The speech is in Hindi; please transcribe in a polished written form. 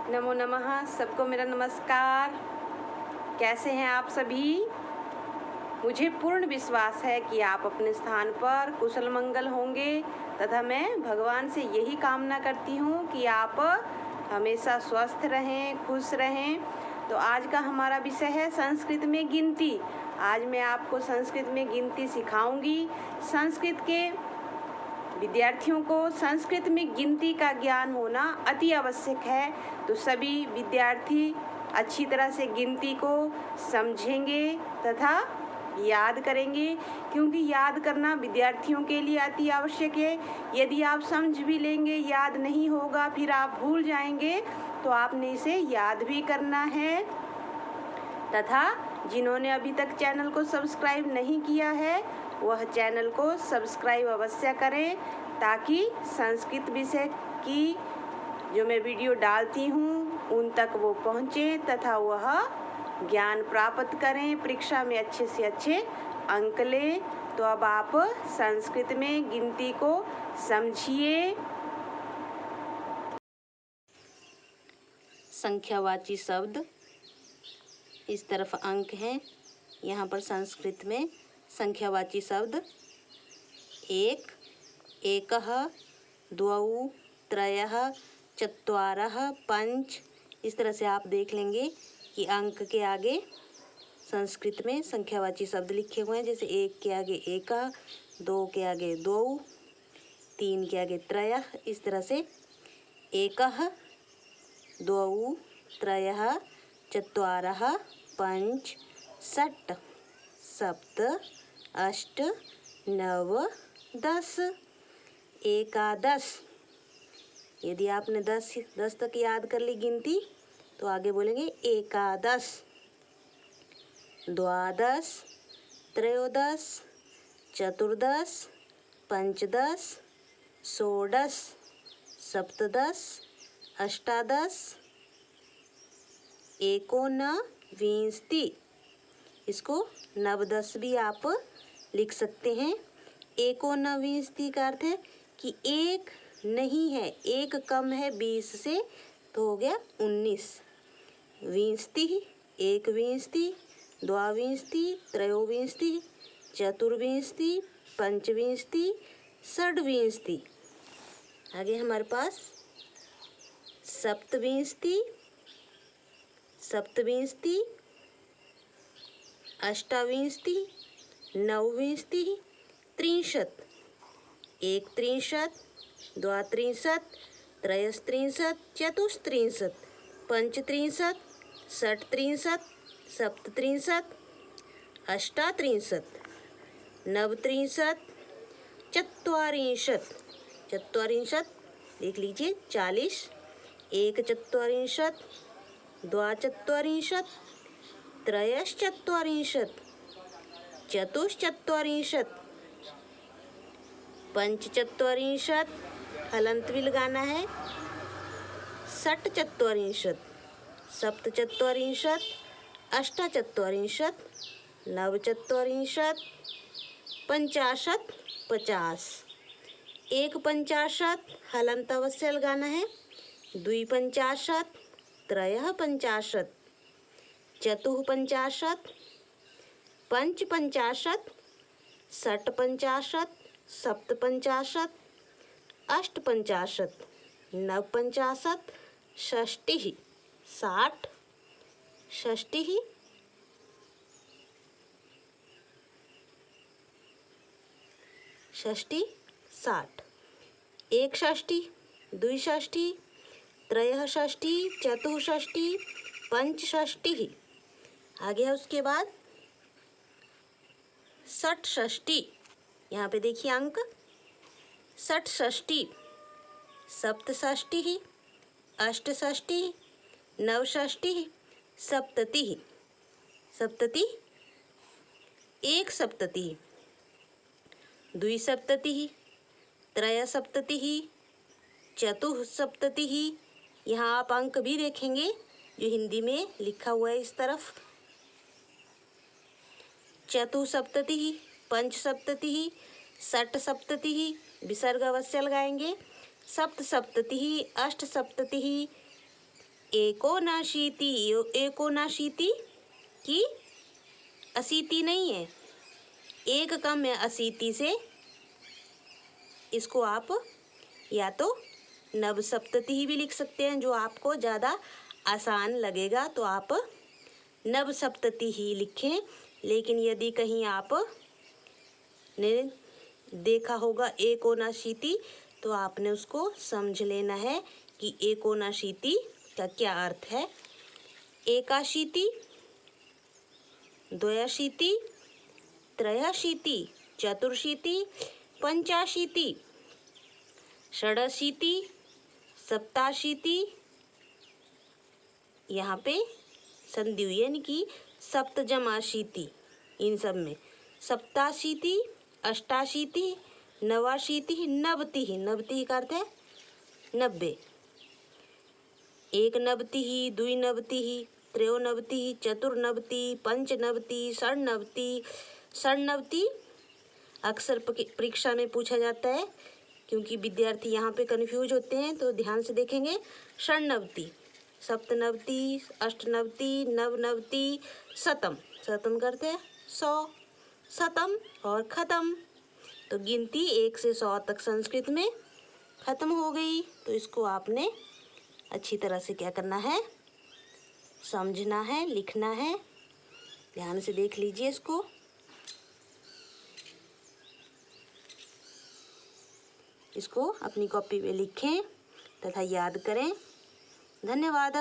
नमो नमः। सबको मेरा नमस्कार। कैसे हैं आप सभी? मुझे पूर्ण विश्वास है कि आप अपने स्थान पर कुशल मंगल होंगे तथा मैं भगवान से यही कामना करती हूँ कि आप हमेशा स्वस्थ रहें, खुश रहें। तो आज का हमारा विषय है संस्कृत में गिनती। आज मैं आपको संस्कृत में गिनती सिखाऊंगी। संस्कृत के विद्यार्थियों को संस्कृत में गिनती का ज्ञान होना अति आवश्यक है। तो सभी विद्यार्थी अच्छी तरह से गिनती को समझेंगे तथा याद करेंगे, क्योंकि याद करना विद्यार्थियों के लिए अति आवश्यक है। यदि आप समझ भी लेंगे, याद नहीं होगा, फिर आप भूल जाएंगे, तो आपने इसे याद भी करना है। तथा जिन्होंने अभी तक चैनल को सब्सक्राइब नहीं किया है वह चैनल को सब्सक्राइब अवश्य करें, ताकि संस्कृत विषय की जो मैं वीडियो डालती हूँ उन तक वो पहुँचे तथा वह ज्ञान प्राप्त करें, परीक्षा में अच्छे से अच्छे अंक लें। तो अब आप संस्कृत में गिनती को समझिए। संख्यावाची शब्द, इस तरफ अंक हैं, यहाँ पर संस्कृत में संख्यावाची शब्द एक, एकः, द्वौ, त्रयः, चत्वारः, पंच। इस तरह से आप देख लेंगे कि अंक के आगे संस्कृत में संख्यावाची शब्द लिखे हुए हैं। जैसे एक के आगे एकः, दो के आगे द्वौ, तीन के आगे त्रयः। इस तरह से एकः, द्वौ, त्रयः, चत्वारः, पंच, षट्, सप्त, अष्ट, नव, 10, एकादश। यदि आपने 10 तक याद कर ली गिनती तो आगे बोलेंगे एकादश, द्वादश, त्रयोदश, चतुर्दश, पंचदश, षोडश, सप्तदश, अष्टादश, एकोनविंशति। इसको नवदश भी आप लिख सकते हैं। एकोनविंशति का अर्थ है कि एक नहीं है, एक कम है 20 से, तो हो गया 19। विंशति, एकविंशति, द्वाविंशति, त्रयोविंशति, चतुर्विंशति, पंचविंशति, षड्विंशति। आगे हमारे पास सप्तविंशति, सप्तविंशति, अष्टाविंशति, नवविंशति, त्रिंशत्, एकत्रिंशत्, द्वात्रिंशत्, त्रयस्त्रिंशत्, चतुस्त्रिंशत्, पंचत्रिंशत्, षट्त्रिंशत्, सप्तत्रिंशत्, अष्टात्रिंशत्, नवत्रिंशत्, चत्वारिंशत्। चत्वारिंशत् देख लीजिए 40, एकचत्वारिंशत्, द्वाचत्वारिंशत्, त्रयश्चत्वारिंशत्, चतुश्चत्वारिंशत्, पंचचत्वारिंशत्, हलंत भी लगाना है, षट्चत्वारिंशत्, सप्तचत्वारिंशत्, अष्टाचत्वारिंशत्, नवचत्वारिंशत्, पंचाशत्, 50। एक पंचाशत् हलंत अवश्य लगाना है, द्विपंचाशत्, त्रयः पंचाशत्, चतुः पंचाशत्, पंचपंचाशत्, षट् पंचाशत्, सप्त पंचाशत्, अष्ट पंचाशत्, नव पंचाशत्, षष्टिः 60, षष्टिः, षष्टि 60, एक षष्टि, द्विषष्टि, त्रयः षष्टि, चतुःषष्टि, पंचषष्टिः। आगे है उसके बाद षट्षष्टि। यहाँ पे देखिए अंक, षट्षष्टि, सप्तषष्टिः, अष्टषष्टिः, नवषष्टिः, सप्ततिः। सप्तति, एक सप्ततिः, द्विसप्ततिः, त्रयसप्ततिः, चतुःसप्ततिः। यहाँ आप अंक भी देखेंगे जो हिंदी में लिखा हुआ है इस तरफ। चतुःसप्ततिः, पंचसप्ततिः, षट्सप्ततिः, विसर्ग अवश्य लगाएंगे, सप्तसप्ततिः, अष्टसप्ततिः, एकोनाशीति, एकोनाशीति की अशीति नहीं है, एक कम है अशीति से। इसको आप या तो नवसप्तति भी लिख सकते हैं, जो आपको ज़्यादा आसान लगेगा तो आप नवसप्तति ही लिखें। लेकिन यदि कहीं आप ने देखा होगा एकोनाशीति तो आपने उसको समझ लेना है कि एकोनाशीति का क्या अर्थ है। एकाशीति, द्वयाशीति, त्रयाशीति, चतुर्शीति, पंचाशीति, षडाशीति, सप्ताशीति। यहाँ पे संधि हुई है, यानी कि सप्तजमाशीति। इन सब में सप्ताशीति, अष्टाशीति, नवाशीति, नवतिः। नवतिः का अर्थ है 90। एकनवतिः, द्विनवतिः, त्रयोनवतिः, चतुर्नवतिः, पंचनवतिः, षण्णवतिः। षण्णवतिः अक्सर परीक्षा में पूछा जाता है, क्योंकि विद्यार्थी यहाँ पे कंफ्यूज होते हैं, तो ध्यान से देखेंगे। षण्णवतिः, सप्तनवतिः, अष्टनवतिः, नवनवतिः, शतम। शतम करते हैं 100, शतम और खत्म। तो गिनती 1 से 100 तक संस्कृत में खत्म हो गई। तो इसको आपने अच्छी तरह से क्या करना है, समझना है, लिखना है। ध्यान से देख लीजिए इसको। इसको अपनी कॉपी पे लिखें तथा याद करें। धन्यवाद।